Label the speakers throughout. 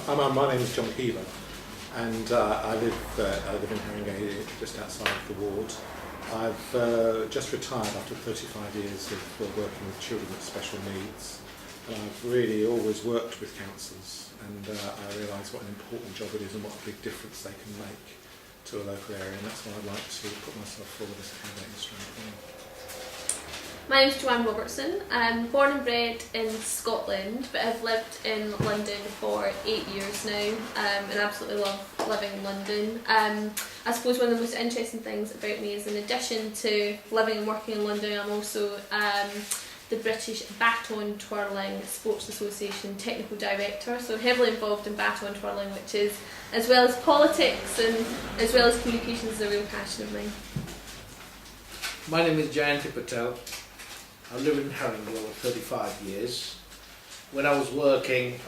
Speaker 1: My name is John Keever, and I live in Haringey, just outside the ward. I've just retired after 35 years of working with children with special needs. And I've really always worked with councils, and I realise what an important job it is and what a big difference they can make to a local area, and that's why I'd like to put myself forward as a candidate in Stroud Green.
Speaker 2: My name is Robertson. I'm born and bred in Scotland, but I've lived in London for 8 years now, and absolutely love living in London. I suppose one of the most interesting things about me is, in addition to living and working in London, I'm also the British Baton Twirling Sports Association Technical Director, so heavily involved in baton twirling, which is, as well as politics and as well as communications, is a real passion of mine.
Speaker 3: My name is Jayanti Patel. I lived in Haringey over 35 years. When I was working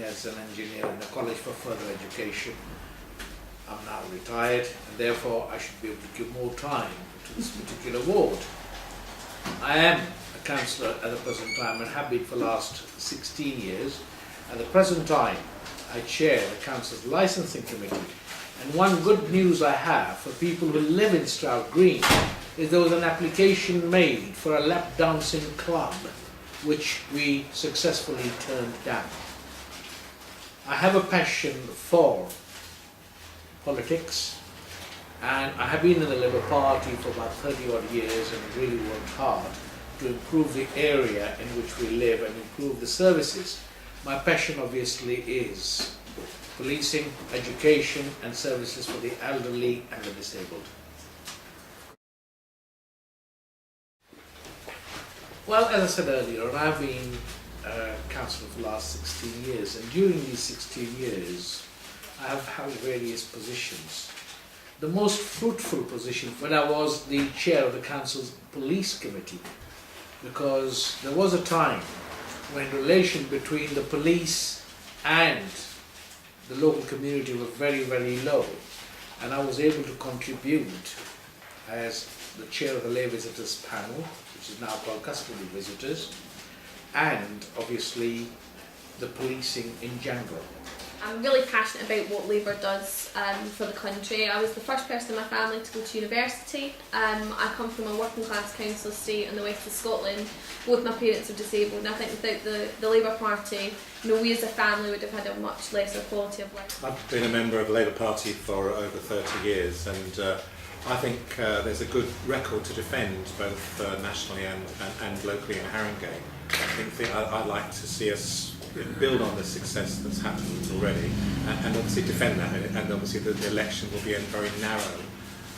Speaker 3: as an engineer in a college for further education. I'm now retired, and therefore I should be able to give more time to this particular ward. I am a councillor at the present time and have been for the last 16 years. At the present time, I chair the council's licensing committee. And one good news I have for people who live in Stroud Green is there was an application made for a lap dancing club, which we successfully turned down. I have a passion for politics, and I have been in the Labour Party for about 30 odd years and really worked hard to improve the area in which we live and improve the services. My passion obviously is policing, education and services for the elderly and the disabled. Well, as I said earlier, I've been councillor for the last 16 years, and during these 16 years I have held various positions. The most fruitful position when I was the chair of the council's police committee, because there was a time when relation between the police and the local community was very, very low, and I was able to contribute as the chair of the lay visitors panel, which is now called custody visitors, and obviously the policing in general.
Speaker 2: I'm really passionate about what Labour does for the country. I was the first person in my family to go to university. I come from a working class council estate in the west of Scotland. Both my parents are disabled, and I think without the Labour Party, we as a family would have had a much lesser quality of life.
Speaker 1: I've been a member of the Labour Party for over 30 years, and I think there's a good record to defend both nationally and locally in Haringey. I think I'd like to see us build on the success that's happened already, and obviously defend that, and obviously the election will be a very narrow,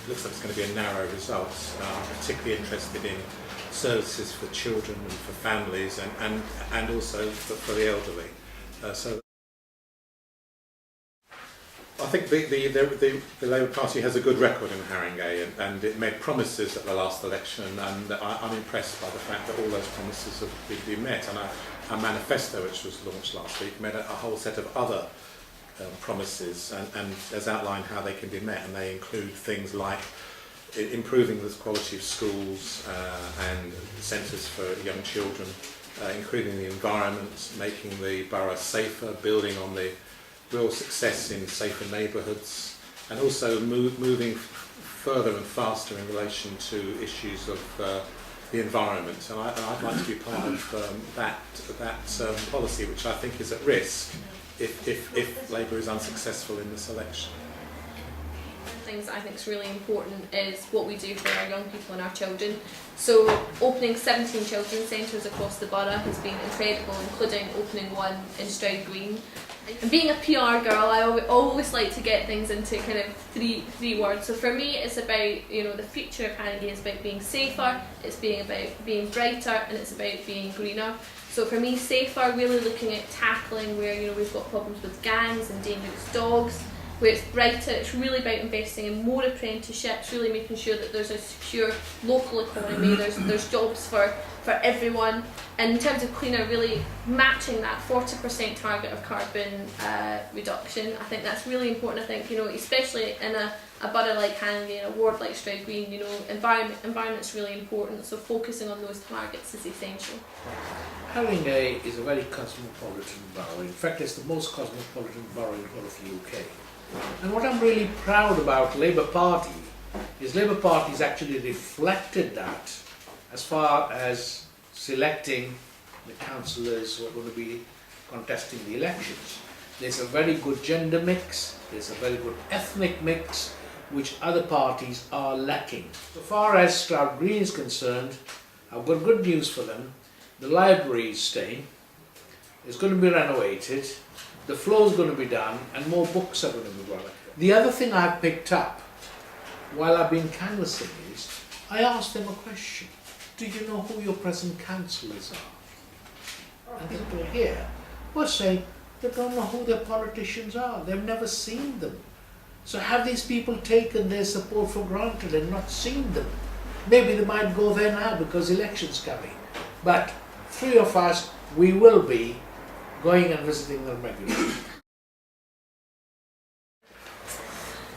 Speaker 1: looks like it's going to be a narrow result. I'm particularly interested in services for children and for families, and also for the elderly. So I think the Labour Party has a good record in Haringey, and it made promises at the last election, and I'm impressed by the fact that all those promises have been met. And our manifesto, which was launched last week, made a whole set of other promises and has outlined how they can be met, and they include things like improving the quality of schools and centres for young children, improving the environment, making the borough safer, building on the real success in safer neighbourhoods, and also moving further and faster in relation to issues of the environment. And I'd like to be part of that policy, which I think is at risk if Labour is unsuccessful in this election.
Speaker 2: Things that I think is really important is what we do for our young people and our children. So opening 17 children's centres across the borough has been incredible, including opening one in Stroud Green. And being a PR girl, I always like to get things into kind of three words. So for me, it's about, the future of Haringey is about being safer, it's about being brighter, and it's about being greener. So for me, safer, really looking at tackling where we've got problems with gangs and dangerous dogs, where it's brighter. It's really about investing in more apprenticeships, really making sure that there's a secure local economy, there's jobs for everyone. And in terms of cleaner, really matching that 40% target of carbon reduction. I think that's really important. I think, especially in a borough like Haringey, a ward like Stroud Green, environment's really important, so focusing on those targets is essential.
Speaker 3: Haringey is a very cosmopolitan borough. In fact, it's the most cosmopolitan borough in the whole of the UK. And what I'm really proud about Labour Party is Labour Party's actually reflected that as far as selecting the councillors who are going to be contesting the elections. There's a very good gender mix, there's a very good ethnic mix, which other parties are lacking. So far as Stroud Green is concerned, I've got good news for them. The library is staying, it's going to be renovated, the floor is going to be done, and more books are going to be brought. The other thing I've picked up while I've been canvassing is, I asked them a question. Do you know who your present councillors are? And people here were saying they don't know who their politicians are. They've never seen them. So have these people taken their support for granted and not seen them? Maybe they might go there now because election's coming. But 3 of us, we will be going and visiting them regularly.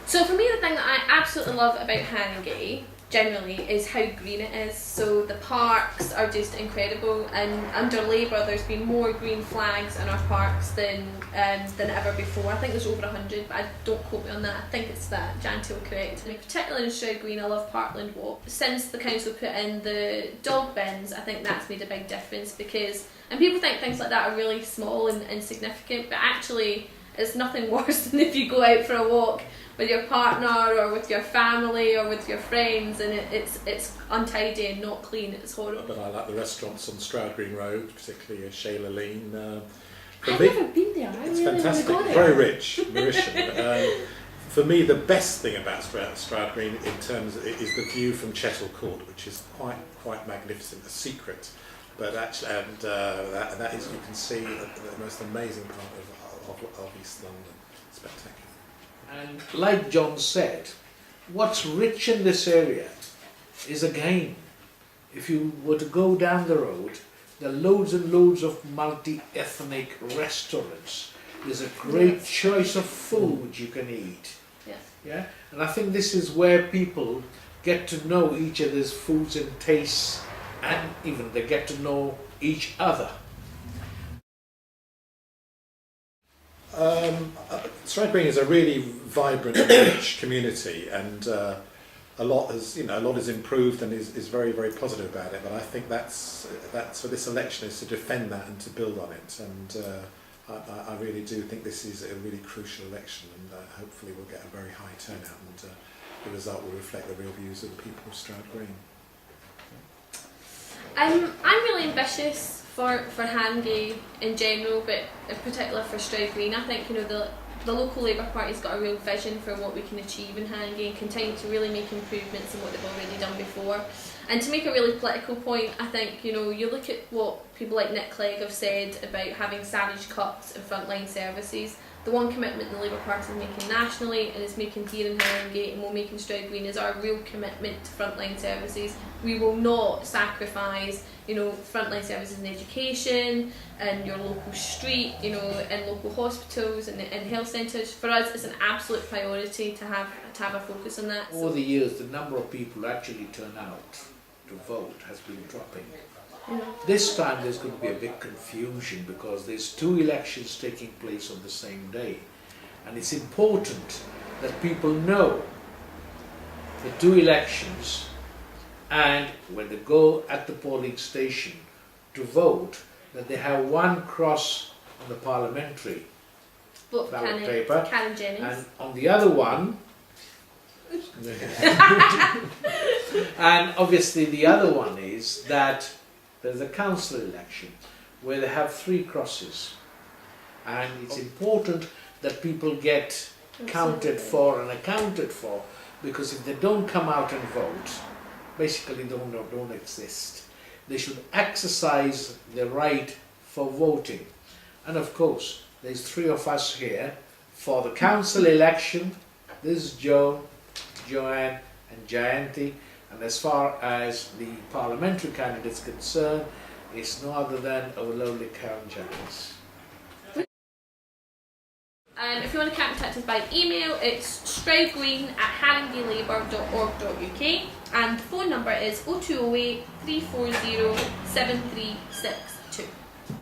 Speaker 2: So for me, the thing that I absolutely love about Haringey generally is how green it is. So the parks are just incredible, and under Labour there's been more green flags in our parks than ever before. I think there's over 100, but don't quote me on that. I think it's that. Jayanti will correct. And particularly in Stroud Green, I love Parkland Walk. Since the council put in the dog bins, I think that's made a big difference, and people think things like that are really small and insignificant, but actually it's nothing worse than if you go out for a walk with your partner or with your family or with your friends and it's untidy and not clean. It's horrible.
Speaker 1: But I like the restaurants on Stroud Green Road, particularly Shayla Lean.
Speaker 2: I've never been there.
Speaker 1: It's fantastic, very rich, Mauritian. For me, the best thing about Stroud Green in terms of, is the view from Chettle Court, which is quite magnificent, a secret. But actually, and that is, you can see the most amazing part of East London. Spectacular.
Speaker 3: And like John said, what's rich in this area is, again, if you were to go down the road, there are loads and loads of multi-ethnic restaurants. There's a great choice of food you can eat. Yeah? And I think this is where people get to know each other's foods and tastes, and even they get to know each other.
Speaker 1: Stroud Green is a really vibrant and rich community, and a lot has improved and is very, very positive about it. But I think that's for this election, is to defend that and to build on it. And I really do think this is a really crucial election, and hopefully we'll get a very high turnout, and the result will reflect the real views of the people of Stroud Green.
Speaker 2: I'm really ambitious for Haringey in general, but in particular for Stroud Green. I think the local Labour Party's got a real vision for what we can achieve in Haringey and continue to really make improvements in what they've already done before. And to make a really political point, I think you look at what people like Nick Clegg have said about having savage cuts in frontline services. The one commitment the Labour Party is making nationally and is making here in Haringey and will make in Stroud Green is our real commitment to frontline services. We will not sacrifice, frontline services in education and your local street, and local hospitals and health centres. For us, it's an absolute priority to have a focus on that.
Speaker 3: Over the years, the number of people who actually turn out to vote has been dropping. This time there's going to be a big confusion because there's 2 elections taking place on the same day, and it's important that people know the 2 elections, and when they go at the polling station to vote, that they have one cross on the parliamentary ballot paper, and on the other one and obviously the other one is that there's a council election where they have 3 crosses, and it's important that people get counted for and accounted for, because if they don't come out and vote, basically they don't exist. They should exercise their right for voting. And of course, there's 3 of us here For the council election, this is Joe, Joanne and Jayanti, and as far as the parliamentary candidate is concerned, it's no other than our lovely Karen Jennings.
Speaker 2: If you want to get in touch with us by email, it's stroudgreen@haringeylabour.org.uk, and the phone number is 0208 340 736.